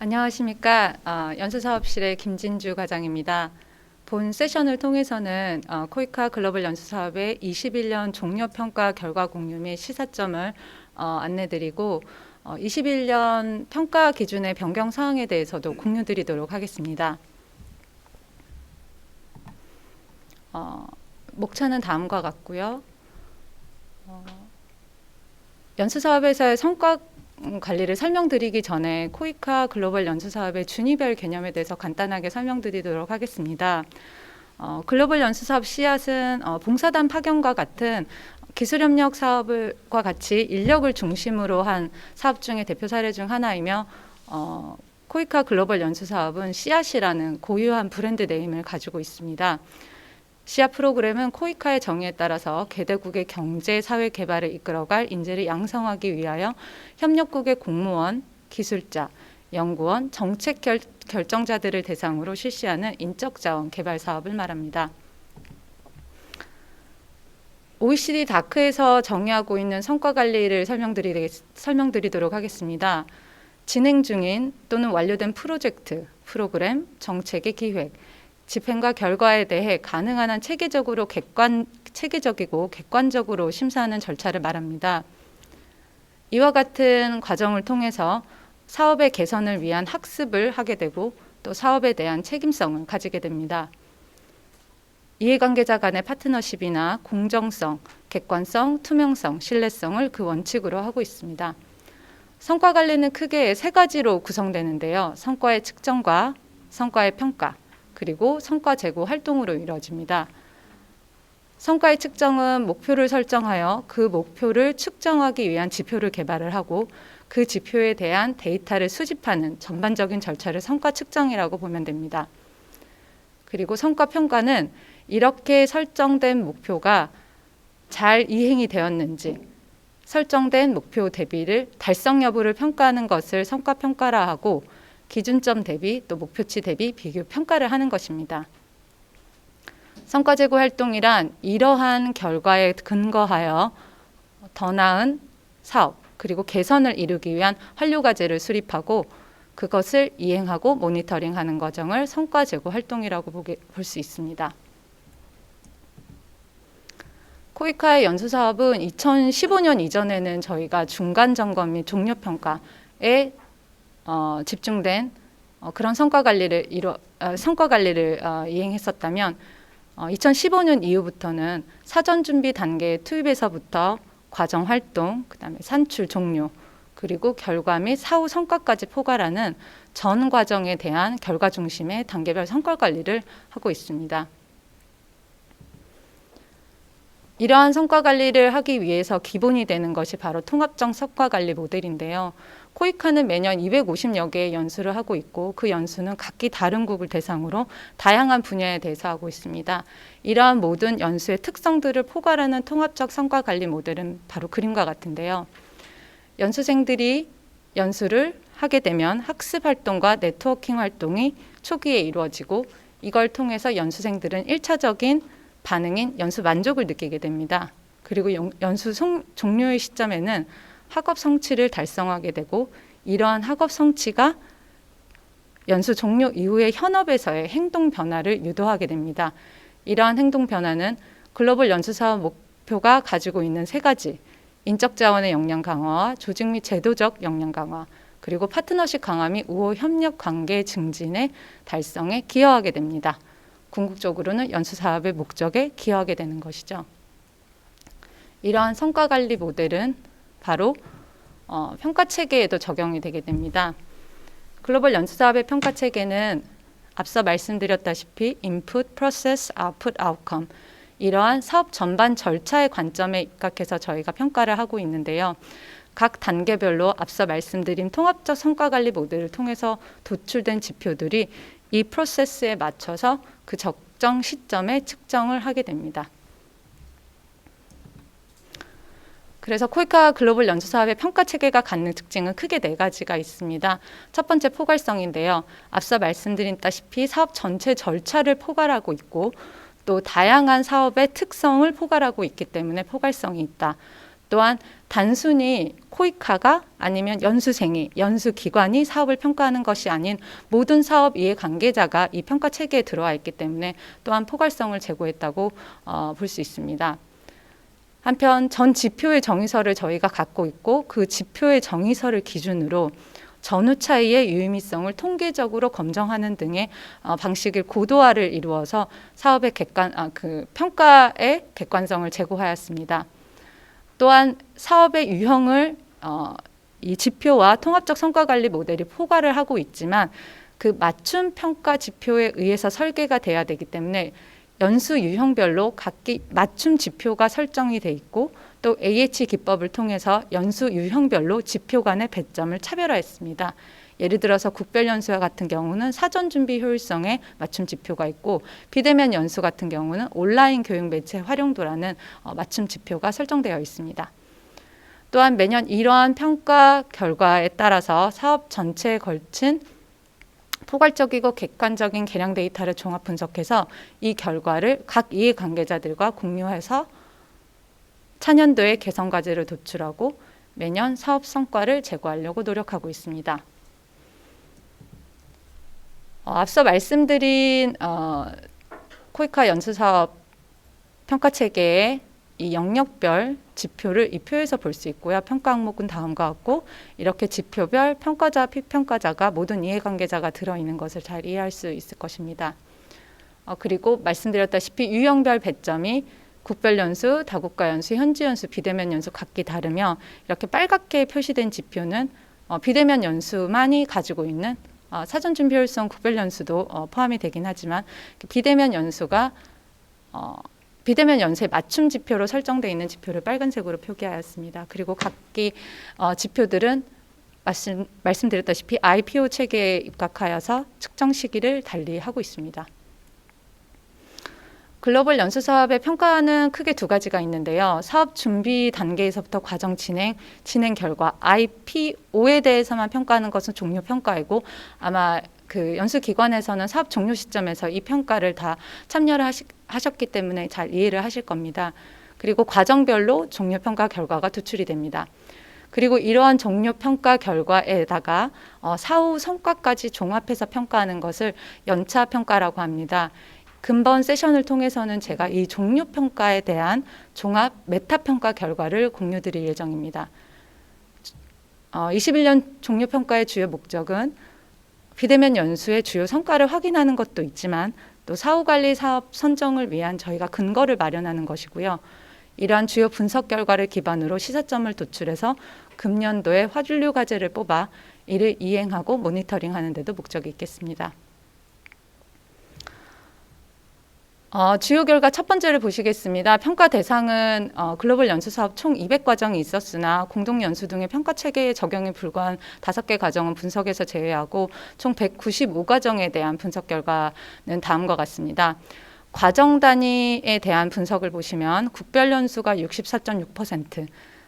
안녕하십니까. 연수사업실의 김진주 과장입니다. 본 세션을 통해서는 코이카 글로벌 연수사업의 21년 종료평가 결과 공유 및 시사점을 안내드리고 21년 평가 기준의 변경 사항에 대해서도 공유드리도록 하겠습니다. 목차는 다음과 같고요. 연수사업에서의 성과 관리를 설명드리기 전에 코이카 글로벌 연수사업의 준위별 개념에 대해서 간단하게 설명드리도록 하겠습니다. 글로벌 연수사업 씨앗은 봉사단 파견과 같은 기술협력 사업과 같이 인력을 중심으로 한 사업 중의 대표 사례 중 하나이며 코이카 글로벌 연수사업은 씨앗이라는 고유한 브랜드 네임을 가지고 있습니다. 씨앗 프로그램은 코이카의 정의에 따라서 개대국의 경제, 사회 개발을 이끌어갈 인재를 양성하기 위하여 협력국의 공무원, 기술자, 연구원, 정책 결정자들을 대상으로 실시하는 인적자원 개발 사업을 말합니다. OECD 다크에서 정의하고 있는 성과 관리를 설명드리도록 하겠습니다. 진행 중인 또는 완료된 프로젝트, 프로그램, 정책의 기획, 집행과 결과에 대해 가능한 한 체계적이고 객관적으로 심사하는 절차를 말합니다. 이와 같은 과정을 통해서 사업의 개선을 위한 학습을 하게 되고 또 사업에 대한 책임성을 가지게 됩니다. 이해관계자 간의 파트너십이나 공정성, 객관성, 투명성, 신뢰성을 그 원칙으로 하고 있습니다. 성과 관리는 크게 세 가지로 구성되는데요. 성과의 측정과 성과의 평가, 그리고 성과 제고 활동으로 이루어집니다. 성과의 측정은 목표를 설정하여 그 목표를 측정하기 위한 지표를 개발을 하고 그 지표에 대한 데이터를 수집하는 전반적인 절차를 성과 측정이라고 보면 됩니다. 그리고 성과 평가는 이렇게 설정된 목표가 잘 이행이 되었는지 설정된 목표 대비를 달성 여부를 평가하는 것을 성과 평가라 하고 기준점 대비 또 목표치 대비 비교 평가를 하는 것입니다. 성과 제고 활동이란 이러한 결과에 근거하여 더 나은 사업 그리고 개선을 이루기 위한 환류 과제를 수립하고 그것을 이행하고 모니터링하는 과정을 성과 제고 활동이라고 볼 수 있습니다. 코이카의 연수 사업은 2015년 이전에는 저희가 중간 점검 및 종료 평가에 집중된 그런 성과 관리를 이행했었다면 2015년 이후부터는 사전 준비 단계의 투입에서부터 과정 활동, 그다음에 산출 종료, 그리고 결과 및 사후 성과까지 포괄하는 전 과정에 대한 결과 중심의 단계별 성과 관리를 하고 있습니다. 이러한 성과 관리를 하기 위해서 기본이 되는 것이 바로 통합적 성과 관리 모델인데요. 코이카는 매년 250여 개의 연수를 하고 있고 그 연수는 각기 다른 국을 대상으로 다양한 분야에 대해서 하고 있습니다. 이러한 모든 연수의 특성들을 포괄하는 통합적 성과 관리 모델은 바로 그림과 같은데요. 연수생들이 연수를 하게 되면 학습 활동과 네트워킹 활동이 초기에 이루어지고 이걸 통해서 연수생들은 1차적인 반응인 연수 만족을 느끼게 됩니다. 그리고 연수 종료의 시점에는 학업 성취를 달성하게 되고 이러한 학업 성취가 연수 종료 이후의 현업에서의 행동 변화를 유도하게 됩니다. 이러한 행동 변화는 글로벌 연수 사업 목표가 가지고 있는 세 가지 인적 자원의 역량 강화와 조직 및 제도적 역량 강화 그리고 파트너십 강화 및 우호 협력 관계 증진의 달성에 기여하게 됩니다. 궁극적으로는 연수 사업의 목적에 기여하게 되는 것이죠. 이러한 성과 관리 모델은 바로 평가 체계에도 적용이 되게 됩니다. 글로벌 연수 사업의 평가 체계는 앞서 말씀드렸다시피 input, process, output, outcome 이러한 사업 전반 절차의 관점에 입각해서 저희가 평가를 하고 있는데요. 각 단계별로 앞서 말씀드린 통합적 성과 관리 모델을 통해서 도출된 지표들이 이 프로세스에 맞춰서 그 적정 시점에 측정을 하게 됩니다. 그래서 코이카 글로벌 연수 사업의 평가 체계가 갖는 특징은 크게 네 가지가 있습니다. 첫 번째 포괄성인데요. 앞서 말씀드렸다시피 사업 전체 절차를 포괄하고 있고 또 다양한 사업의 특성을 포괄하고 있기 때문에 포괄성이 있다. 또한 단순히 코이카가 아니면 연수생이, 연수기관이 사업을 평가하는 것이 아닌 모든 사업 이해관계자가 이 평가 체계에 들어와 있기 때문에 또한 포괄성을 제고했다고 볼 수 있습니다. 한편 전 지표의 정의서를 저희가 갖고 있고 그 지표의 정의서를 기준으로 전후 차이의 유의미성을 통계적으로 검증하는 등의 방식을 고도화를 이루어서 사업의 평가의 객관성을 제고하였습니다. 또한 사업의 유형을 이 지표와 통합적 성과관리 모델이 포괄을 하고 있지만 그 맞춤 평가 지표에 의해서 설계가 돼야 되기 때문에 연수 유형별로 각기 맞춤 지표가 설정이 돼 있고 또 AH 기법을 통해서 연수 유형별로 지표 간의 배점을 차별화했습니다. 예를 들어서 국별 연수와 같은 경우는 사전 준비 효율성에 맞춤 지표가 있고 비대면 연수 같은 경우는 온라인 교육 매체 활용도라는 맞춤 지표가 설정되어 있습니다. 또한 매년 이러한 평가 결과에 따라서 사업 전체에 걸친 포괄적이고 객관적인 계량 데이터를 종합 분석해서 이 결과를 각 이해관계자들과 공유해서 차년도에 개선 과제를 도출하고 매년 사업 성과를 제고하려고 노력하고 있습니다. 앞서 말씀드린 코이카 연수사업 평가체계의 이 영역별 지표를 이 표에서 볼 수 있고요. 평가 항목은 다음과 같고 이렇게 지표별 평가자, 피평가자가 모든 이해관계자가 들어있는 것을 잘 이해할 수 있을 것입니다. 그리고 말씀드렸다시피 유형별 배점이 국별 연수, 다국가 연수, 현지 연수, 비대면 연수 각기 다르며 이렇게 빨갛게 표시된 지표는 비대면 연수만이 가지고 있는 사전 준비 효율성 국별 연수도 포함이 되긴 하지만 비대면 연수가 비대면 연수의 맞춤 지표로 설정되어 있는 지표를 빨간색으로 표기하였습니다. 그리고 각기 지표들은 말씀드렸다시피 IPO 체계에 입각하여서 측정 시기를 달리하고 있습니다. 글로벌 연수 사업의 평가는 크게 두 가지가 있는데요. 사업 준비 단계에서부터 과정 진행 결과 IPO에 대해서만 평가하는 것은 종료 평가이고 아마 그 연수 기관에서는 사업 종료 시점에서 이 평가를 다 참여를 하셨기 때문에 잘 이해를 하실 겁니다. 그리고 과정별로 종료 평가 결과가 도출이 됩니다. 그리고 이러한 종료 평가 결과에다가 사후 성과까지 종합해서 평가하는 것을 연차 평가라고 합니다. 금번 세션을 통해서는 제가 이 종료 평가에 대한 종합 메타 평가 결과를 공유드릴 예정입니다. 21년 종료 평가의 주요 목적은 비대면 연수의 주요 성과를 확인하는 것도 있지만 또 사후관리 사업 선정을 위한 저희가 근거를 마련하는 것이고요. 이러한 주요 분석 결과를 기반으로 시사점을 도출해서 금년도에 화준류 과제를 뽑아 이를 이행하고 모니터링하는 데도 목적이 있겠습니다. 주요 결과 첫 번째를 보시겠습니다. 평가 대상은 글로벌 연수 사업 총 200과정이 있었으나 공동 연수 등의 평가 체계에 적용이 불과한 5개 과정은 분석에서 제외하고 총 195과정에 대한 분석 결과는 다음과 같습니다. 과정 단위에 대한 분석을 보시면 국별 연수가 64.6%,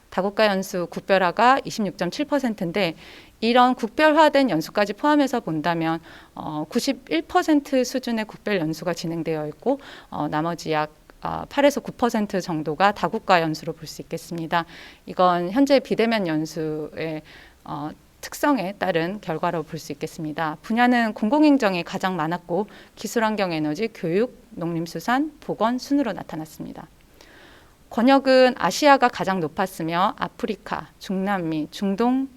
다국가 연수 국별화가 26.7%인데 이런 국별화된 연수까지 포함해서 본다면 91% 수준의 국별 연수가 진행되어 있고 나머지 약 8에서 9% 정도가 다국가 연수로 볼 수 있겠습니다. 이건 현재 비대면 연수의 특성에 따른 결과로 볼 수 있겠습니다. 분야는 공공행정이 가장 많았고 기술환경에너지, 교육, 농림수산, 보건 순으로 나타났습니다. 권역은 아시아가 가장 높았으며 아프리카, 중남미, 중동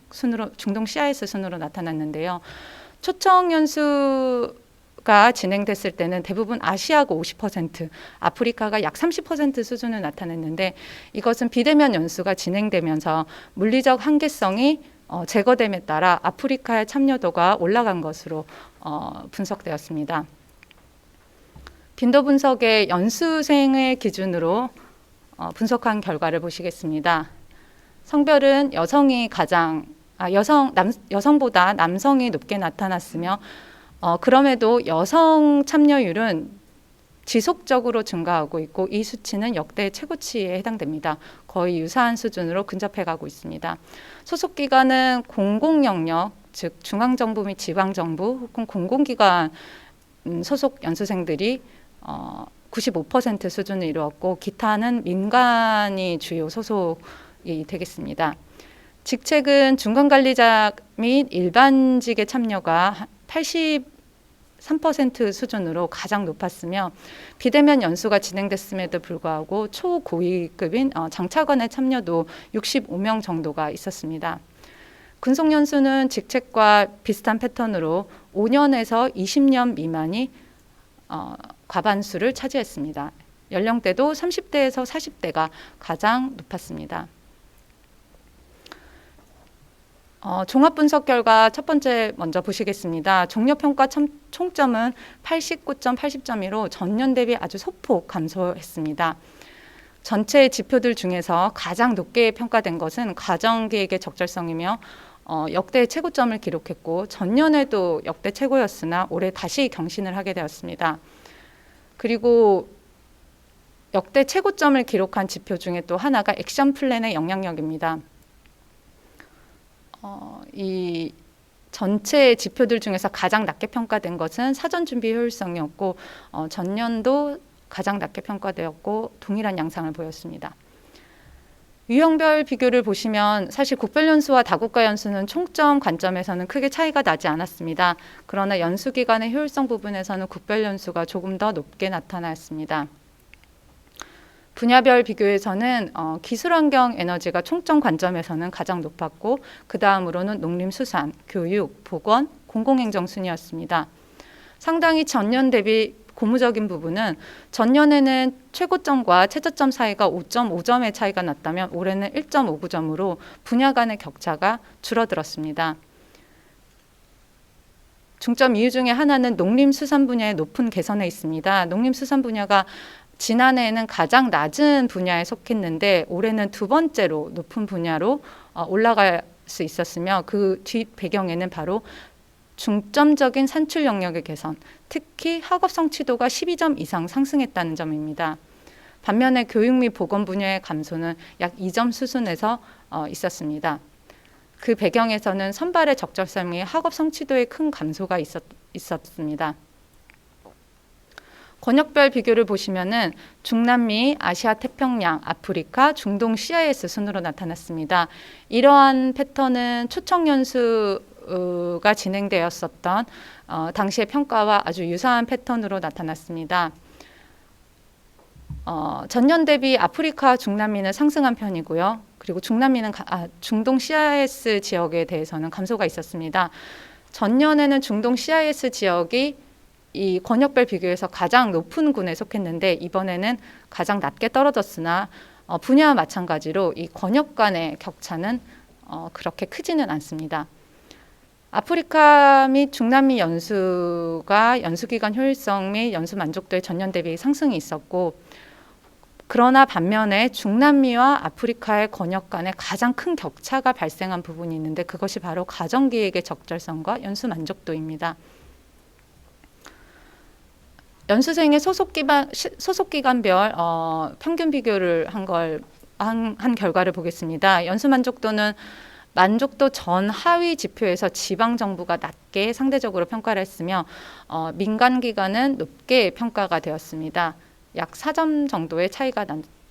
CIS 순으로 나타났는데요. 초청 연수가 진행됐을 때는 대부분 아시아가 50%, 아프리카가 약 30% 수준을 나타냈는데 이것은 비대면 연수가 진행되면서 물리적 한계성이 제거됨에 따라 아프리카의 참여도가 올라간 것으로 분석되었습니다. 빈도 분석의 연수생을 기준으로 분석한 결과를 보시겠습니다. 성별은 여성이 여성보다 남성이 높게 나타났으며 그럼에도 여성 참여율은 지속적으로 증가하고 있고 이 수치는 역대 최고치에 해당됩니다. 거의 유사한 수준으로 근접해 가고 있습니다. 소속 기관은 공공영역, 즉 중앙정부 및 지방정부 혹은 공공기관 소속 연수생들이 95% 수준을 이루었고 기타는 민간이 주요 소속 되겠습니다. 직책은 중간관리자 및 일반직의 참여가 83% 수준으로 가장 높았으며 비대면 연수가 진행됐음에도 불구하고 초고위급인 장차관의 참여도 65명 정도가 있었습니다. 군속연수는 직책과 비슷한 패턴으로 5년에서 20년 미만이 과반수를 차지했습니다. 연령대도 30대에서 40대가 가장 높았습니다. 종합 분석 결과 첫 번째 먼저 보시겠습니다. 종료평가 총점은 89.80점으로 전년 대비 아주 소폭 감소했습니다. 전체 지표들 중에서 가장 높게 평가된 것은 가정기획의 적절성이며 역대 최고점을 기록했고 전년에도 역대 최고였으나 올해 다시 경신을 하게 되었습니다. 그리고 역대 최고점을 기록한 지표 중에 또 하나가 액션 플랜의 영향력입니다. 이 전체 지표들 중에서 가장 낮게 평가된 것은 사전 준비 효율성이었고 전년도 가장 낮게 평가되었고 동일한 양상을 보였습니다. 유형별 비교를 보시면 사실 국별연수와 다국가 연수는 총점 관점에서는 크게 차이가 나지 않았습니다. 그러나 연수기간의 효율성 부분에서는 국별연수가 조금 더 높게 나타났습니다. 분야별 비교에서는 기술환경 에너지가 총점 관점에서는 가장 높았고 그 다음으로는 농림수산, 교육, 보건, 공공행정 순이었습니다. 상당히 전년 대비 고무적인 부분은 전년에는 최고점과 최저점 사이가 5.5점의 차이가 났다면 올해는 1.59점으로 분야 간의 격차가 줄어들었습니다. 중점 이유 중에 하나는 농림수산 분야의 높은 개선에 있습니다. 농림수산 분야가 지난해에는 가장 낮은 분야에 속했는데 올해는 두 번째로 높은 분야로 올라갈 수 있었으며 그 뒷 배경에는 바로 중점적인 산출 영역의 개선, 특히 학업 성취도가 12점 이상 상승했다는 점입니다. 반면에 교육 및 보건 분야의 감소는 약 2점 수준에서 있었습니다. 그 배경에서는 선발의 적절성이 학업 성취도에 큰 감소가 있었습니다. 권역별 비교를 보시면은 중남미, 아시아 태평양, 아프리카, 중동 CIS 순으로 나타났습니다. 이러한 패턴은 초청 연수가 진행되었었던 당시의 평가와 아주 유사한 패턴으로 나타났습니다. 전년 대비 아프리카, 중남미는 상승한 편이고요. 그리고 중동 CIS 지역에 대해서는 감소가 있었습니다. 전년에는 중동 CIS 지역이 이 권역별 비교에서 가장 높은 군에 속했는데 이번에는 가장 낮게 떨어졌으나 분야와 마찬가지로 이 권역 간의 격차는 그렇게 크지는 않습니다. 아프리카 및 중남미 연수가 연수기간 효율성 및 연수 만족도의 전년 대비 상승이 있었고 그러나 반면에 중남미와 아프리카의 권역 간에 가장 큰 격차가 발생한 부분이 있는데 그것이 바로 가정기획의 적절성과 연수 만족도입니다. 연수생의 소속기관별 평균 비교를 한 결과를 보겠습니다. 연수 만족도는 만족도 전 하위 지표에서 지방정부가 낮게 상대적으로 평가를 했으며 민간기관은 높게 평가가 되었습니다. 약 4점 정도의 차이가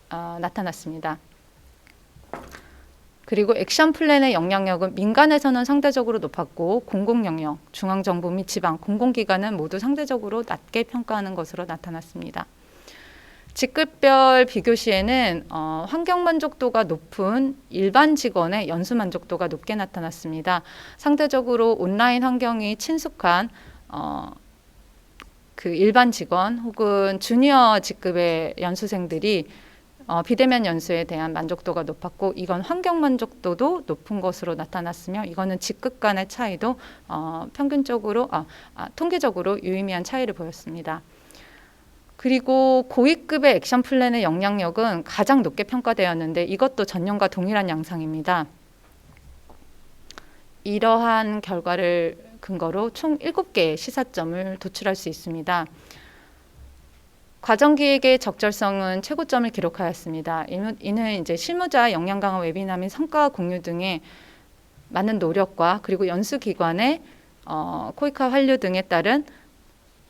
나타났습니다. 그리고 액션 플랜의 영향력은 민간에서는 상대적으로 높았고 공공영역, 중앙정부 및 지방, 공공기관은 모두 상대적으로 낮게 평가하는 것으로 나타났습니다. 직급별 비교 시에는 환경 만족도가 높은 일반 직원의 연수 만족도가 높게 나타났습니다. 상대적으로 온라인 환경이 친숙한 그 일반 직원 혹은 주니어 직급의 연수생들이 비대면 연수에 대한 만족도가 높았고 이건 환경 만족도도 높은 것으로 나타났으며 이거는 직급 간의 차이도 평균적으로 통계적으로 유의미한 차이를 보였습니다. 그리고 고위급의 액션 플랜의 영향력은 가장 높게 평가되었는데 이것도 전년과 동일한 양상입니다. 이러한 결과를 근거로 총 7개의 시사점을 도출할 수 있습니다. 과정기획의 적절성은 최고점을 기록하였습니다. 이는 이제 실무자 역량 강화 웨비나 및 성과 공유 등의 많은 노력과 그리고 연수기관의 코이카 환류 등에 따른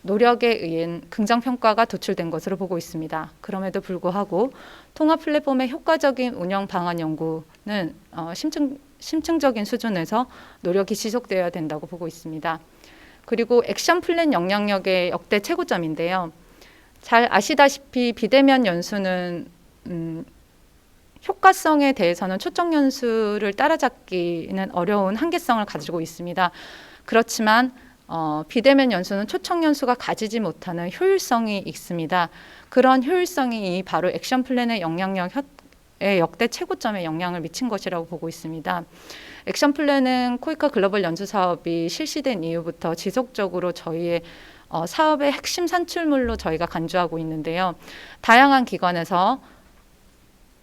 노력에 의한 긍정평가가 도출된 것으로 보고 있습니다. 그럼에도 불구하고 통합 플랫폼의 효과적인 운영 방안 연구는 심층적인 수준에서 노력이 지속되어야 된다고 보고 있습니다. 그리고 액션 플랜 영향력의 역대 최고점인데요. 잘 아시다시피 비대면 연수는 효과성에 대해서는 초청 연수를 따라잡기는 어려운 한계성을 가지고 있습니다. 그렇지만 비대면 연수는 초청 연수가 가지지 못하는 효율성이 있습니다. 그런 효율성이 바로 액션 플랜의 영향력의 역대 최고점에 영향을 미친 것이라고 보고 있습니다. 액션 플랜은 코이카 글로벌 연수 사업이 실시된 이후부터 지속적으로 저희의 사업의 핵심 산출물로 저희가 간주하고 있는데요. 다양한 기관에서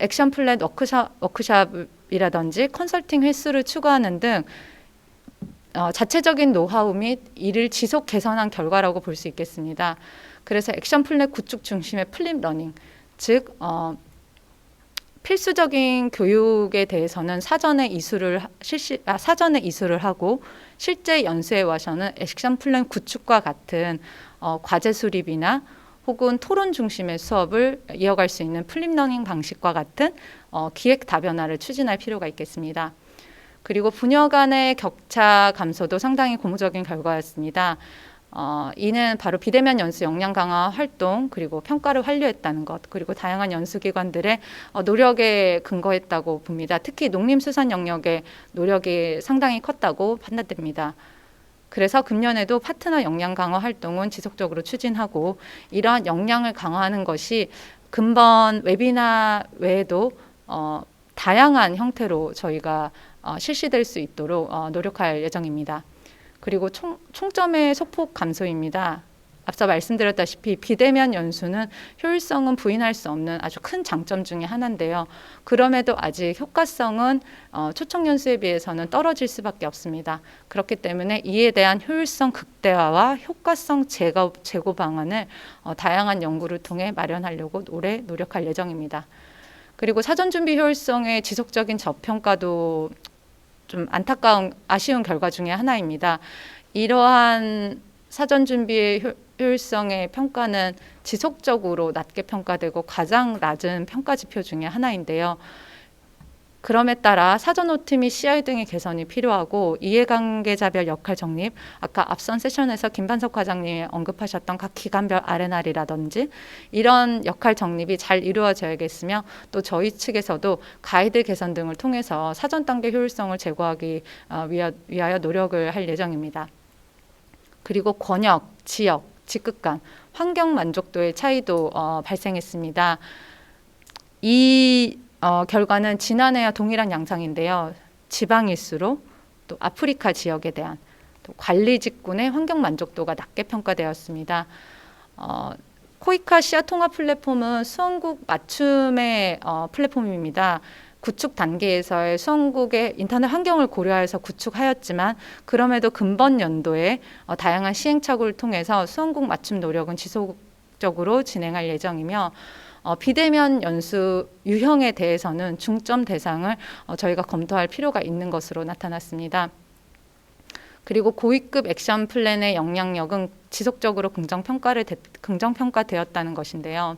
액션 플랜 워크샵이라든지 컨설팅 횟수를 추구하는 등 자체적인 노하우 및 이를 지속 개선한 결과라고 볼 수 있겠습니다. 그래서 액션 플랜 구축 중심의 플립 러닝, 즉 필수적인 교육에 대해서는 사전에 이수를 하고 실제 연수에 와서는 액션 플랜 구축과 같은 과제 수립이나 혹은 토론 중심의 수업을 이어갈 수 있는 플립 러닝 방식과 같은 기획 다변화를 추진할 필요가 있겠습니다. 그리고 부녀 간의 격차 감소도 상당히 고무적인 결과였습니다. 이는 바로 비대면 연수 역량 강화 활동 그리고 평가를 완료했다는 것, 그리고 다양한 연수기관들의 노력에 근거했다고 봅니다. 특히 농림수산 영역의 노력이 상당히 컸다고 판단됩니다. 그래서 금년에도 파트너 역량 강화 활동은 지속적으로 추진하고 이러한 역량을 강화하는 것이 근본 웨비나 외에도 다양한 형태로 저희가 실시될 수 있도록 노력할 예정입니다. 그리고 총점의 소폭 감소입니다. 앞서 말씀드렸다시피 비대면 연수는 효율성은 부인할 수 없는 아주 큰 장점 중에 하나인데요. 그럼에도 아직 효과성은 초청 연수에 비해서는 떨어질 수밖에 없습니다. 그렇기 때문에 이에 대한 효율성 극대화와 효과성 제고 방안을 다양한 연구를 통해 마련하려고 올해 노력할 예정입니다. 그리고 사전 준비 효율성의 지속적인 저평가도 좀 아쉬운 결과 중에 하나입니다. 이러한 사전 준비의 효율성의 평가는 지속적으로 낮게 평가되고 가장 낮은 평가 지표 중에 하나인데요. 그럼에 따라 사전 OT 및 CI 등의 개선이 필요하고 이해관계자별 역할 정립, 아까 앞선 세션에서 김반석 과장님이 언급하셨던 각 기관별 R&R이라든지 이런 역할 정립이 잘 이루어져야겠으며 또 저희 측에서도 가이드 개선 등을 통해서 사전 단계 효율성을 제고하기 위하여 노력을 할 예정입니다. 그리고 권역, 지역, 직급 간 환경 만족도의 차이도 발생했습니다. 이 결과는 지난해와 동일한 양상인데요. 지방일수록 또 아프리카 지역에 대한 또 관리 직군의 환경 만족도가 낮게 평가되었습니다. 코이카 시야 통합 플랫폼은 수원국 맞춤의 플랫폼입니다. 구축 단계에서의 수원국의 인터넷 환경을 고려해서 구축하였지만 그럼에도 근본 연도에 다양한 시행착오를 통해서 수원국 맞춤 노력은 지속적으로 진행할 예정이며 비대면 연수 유형에 대해서는 중점 대상을 저희가 검토할 필요가 있는 것으로 나타났습니다. 그리고 고위급 액션 플랜의 영향력은 지속적으로 긍정평가되었다는 것인데요.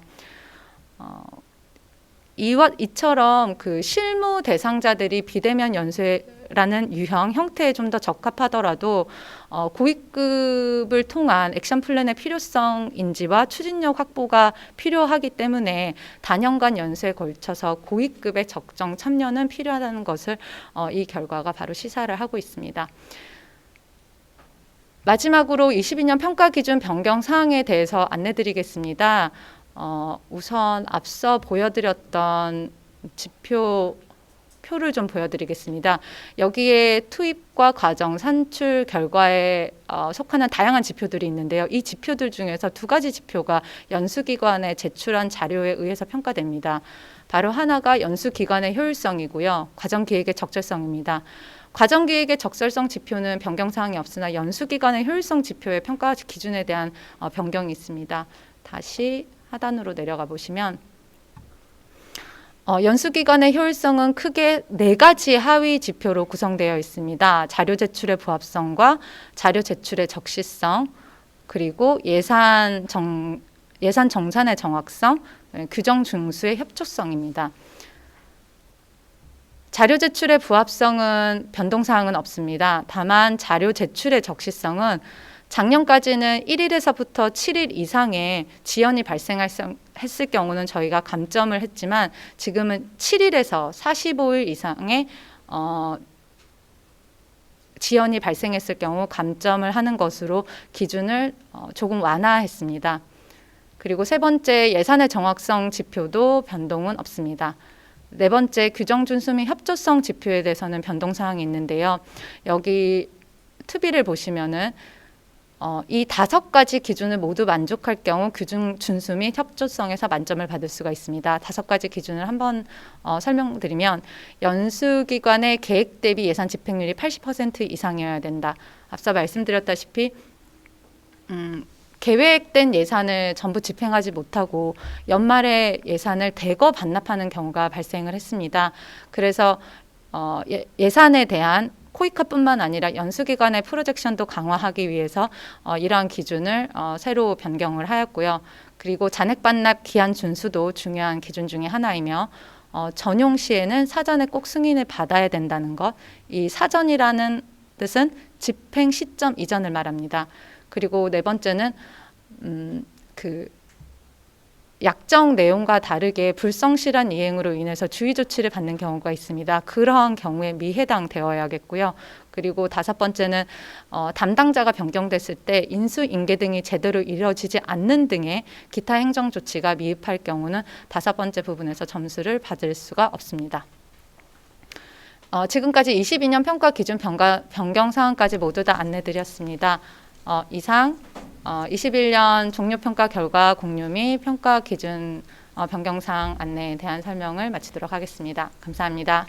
이처럼 그 실무 대상자들이 비대면 연수라는 유형 형태에 좀 더 적합하더라도 고위급을 통한 액션 플랜의 필요성 인지와 추진력 확보가 필요하기 때문에 단연간 연수에 걸쳐서 고위급의 적정 참여는 필요하다는 것을 이 결과가 바로 시사를 하고 있습니다. 마지막으로 22년 평가 기준 변경 사항에 대해서 안내드리겠습니다. 우선 앞서 보여드렸던 표를 좀 보여드리겠습니다. 여기에 투입과 과정, 산출 결과에 속하는 다양한 지표들이 있는데요. 이 지표들 중에서 두 가지 지표가 연수기관에 제출한 자료에 의해서 평가됩니다. 바로 하나가 연수기관의 효율성이고요. 과정기획의 적절성입니다. 과정기획의 적절성 지표는 변경사항이 없으나 연수기관의 효율성 지표의 평가 기준에 대한 변경이 있습니다. 다시 하단으로 내려가 보시면 연수기관의 효율성은 크게 4가지 하위 지표로 구성되어 있습니다. 자료 제출의 부합성과 자료 제출의 적시성, 그리고 예산 정산의 정확성, 규정 준수의 협조성입니다. 자료 제출의 부합성은 변동사항은 없습니다. 다만 자료 제출의 적시성은 작년까지는 1일에서부터 7일 이상의 지연이 발생했을 경우는 저희가 감점을 했지만 지금은 7일에서 45일 이상의 지연이 발생했을 경우 감점을 하는 것으로 기준을 조금 완화했습니다. 그리고 세 번째, 예산의 정확성 지표도 변동은 없습니다. 네 번째, 규정 준수 및 협조성 지표에 대해서는 변동사항이 있는데요. 여기 투비를 보시면은 이 5가지 기준을 모두 만족할 경우 규정 준수 및 협조성에서 만점을 받을 수가 있습니다. 5가지 기준을 한번 설명드리면 연수기관의 계획 대비 예산 집행률이 80% 이상이어야 된다. 앞서 말씀드렸다시피 계획된 예산을 전부 집행하지 못하고 연말에 예산을 대거 반납하는 경우가 발생을 했습니다. 그래서 예산에 대한 코이카뿐만 아니라 연수기관의 프로젝션도 강화하기 위해서 이러한 기준을 새로 변경을 하였고요. 그리고 잔액 반납 기한 준수도 중요한 기준 중에 하나이며 전용 시에는 사전에 꼭 승인을 받아야 된다는 것. 이 사전이라는 뜻은 집행 시점 이전을 말합니다. 그리고 네 번째는 약정 내용과 다르게 불성실한 이행으로 인해서 주의 조치를 받는 경우가 있습니다. 그러한 경우에 미해당되어야겠고요. 그리고 5번째는 담당자가 변경됐을 때 인수인계 등이 제대로 이루어지지 않는 등의 기타 행정 조치가 미흡할 경우는 5번째 부분에서 점수를 받을 수가 없습니다. 지금까지 22년 평가 기준 변경 사항까지 모두 다 안내드렸습니다. 이상 21년 종료평가 결과 공유 및 평가 기준 변경사항 안내에 대한 설명을 마치도록 하겠습니다. 감사합니다.